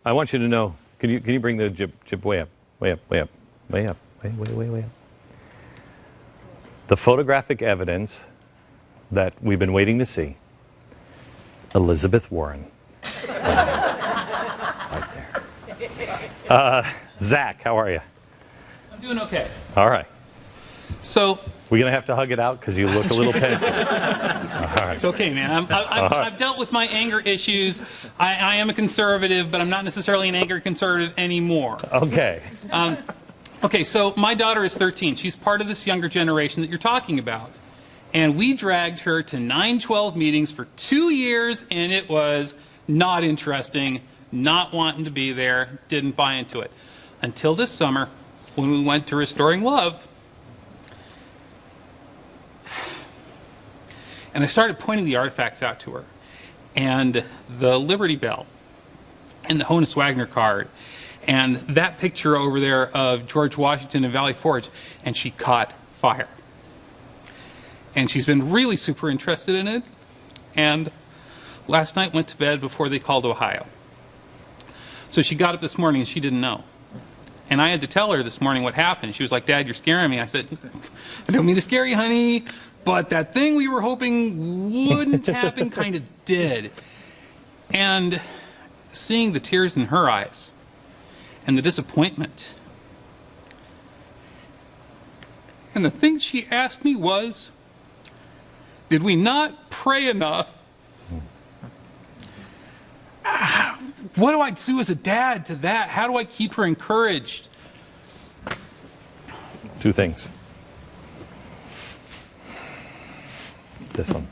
I want you to know, can you bring the jib way up, way up, way up, way up, way up. The photographic evidence that we've been waiting to see, Elizabeth Warren. Right there. Zach, how are you? I'm doing okay. All right. So we're going to have to hug it out because you look a little pensive. All right. It's okay, man. I've dealt with my anger issues. I am a conservative, but I'm not necessarily an angry conservative anymore. Okay. Okay, so my daughter is 13. She's part of this younger generation that you're talking about. And we dragged her to 9/12 meetings for 2 years, and it was not interesting, not wanting to be there, didn't buy into it. Until this summer, when we went to Restoring Love, and I started pointing the artifacts out to her, and the Liberty Bell, and the Honus Wagner card, and that picture over there of George Washington and Valley Forge, and she caught fire. And she's been really super interested in it, and last night went to bed before they called Ohio. So she got up this morning and she didn't know. And I had to tell her this morning what happened. She was like, "Dad, you're scaring me." I said, "I don't mean to scare you, honey, but that thing we were hoping wouldn't happen kind of did." And seeing the tears in her eyes and the disappointment, and the thing she asked me was, did we not pray enough? What do I do as a dad to that? How do I keep her encouraged? 2 things. This one.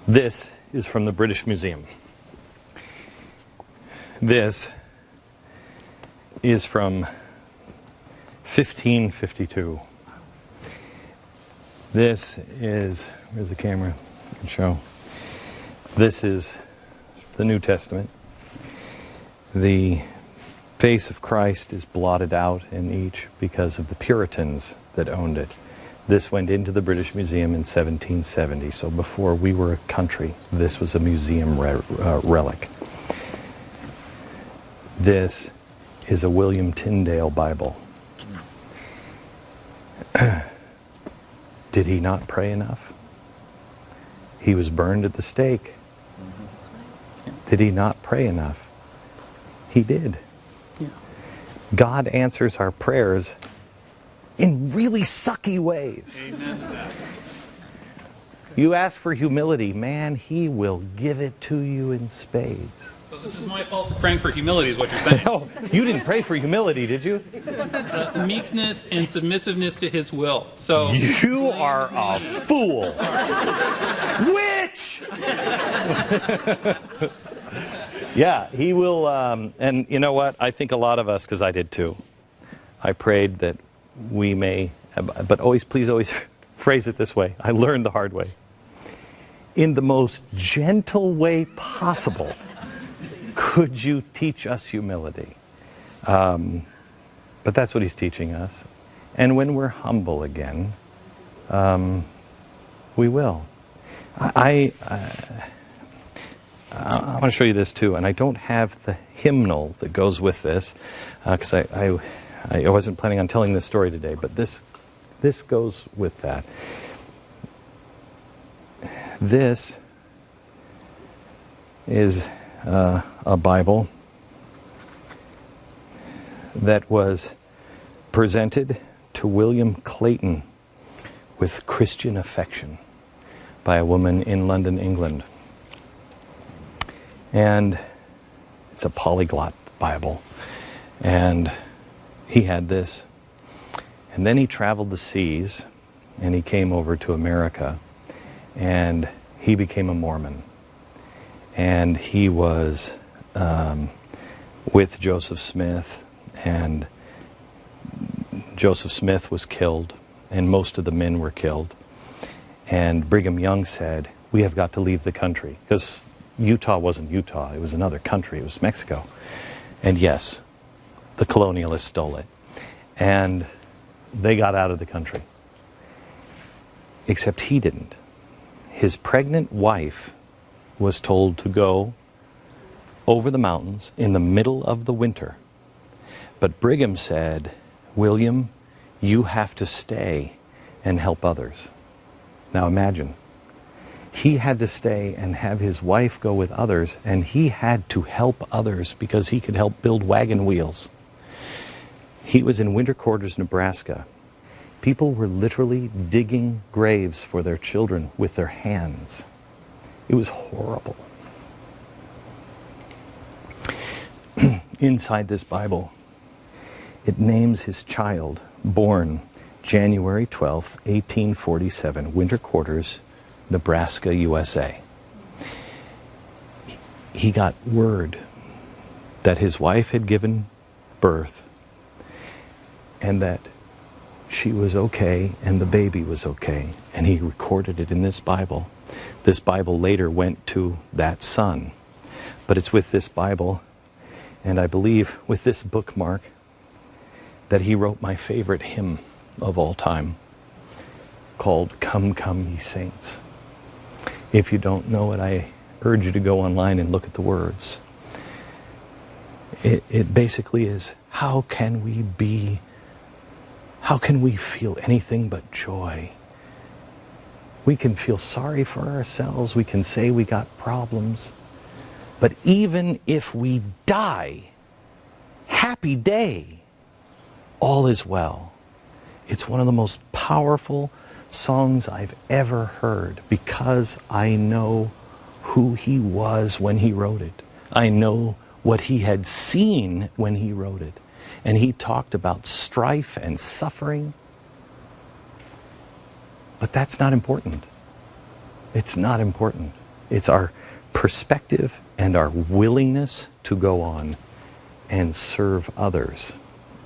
This is from the British Museum. This is from 1552. This is, where's the camera? I can show. This is the New Testament. The face of Christ is blotted out in each because of the Puritans that owned it. This went into the British Museum in 1770, so before we were a country, this was a museum relic. This is a William Tyndale Bible. Did he not pray enough? He was burned at the stake. Did he not pray enough? He did. Yeah. God answers our prayers in really sucky ways. Amen to that. You ask for humility, man, he will give it to you in spades. So this is my fault for praying for humility is what you're saying. No, you didn't pray for humility, did you? Meekness and submissiveness to his will. So you are a fool. Witch! Yeah, he will, and you know what? I think a lot of us, because I did too, I prayed that we may, but please always phrase it this way. I learned the hard way. In the most gentle way possible, could you teach us humility? But that's what he's teaching us. And when we're humble again, we will. I want to show you this too, and I don't have the hymnal that goes with this, because I wasn't planning on telling this story today, but this goes with that. This is a Bible that was presented to William Clayton with Christian affection by a woman in London, England. And it's a polyglot Bible. And he had this. And then he traveled the seas and he came over to America and he became a Mormon. And he was with Joseph Smith, and Joseph Smith was killed and most of the men were killed. And Brigham Young said, "We have got to leave the country," because Utah wasn't Utah, it was another country, it was Mexico. And yes, the colonialists stole it. And they got out of the country. Except he didn't. his pregnant wife was told to go over the mountains in the middle of the winter. But Brigham said, William, you have to stay and help others. Now imagine, he had to stay and have his wife go with others, and he had to help others because he could help build wagon wheels. He was in winter quarters, Nebraska. People were literally digging graves for their children with their hands. It was horrible. Inside this Bible, it names his child, born January 12th, 1847, winter quarters, Nebraska, USA. He got word that his wife had given birth and that she was okay and the baby was okay. And he recorded it in this Bible. This Bible later went to that son. But it's with this Bible, and I believe with this bookmark, that he wrote my favorite hymn of all time, called Come, Come, Ye Saints. If you don't know it, I urge you to go online and look at the words. It basically is, how can we feel anything but joy? We can feel sorry for ourselves, we can say we got problems, but even if we die, happy day, all is well. It's one of the most powerful songs I've ever heard because I know who he was when he wrote it. I know what he had seen when he wrote it. And he talked about strife and suffering. But that's not important. It's not important. It's our perspective and our willingness to go on and serve others,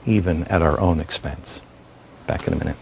even at our own expense. Back in a minute.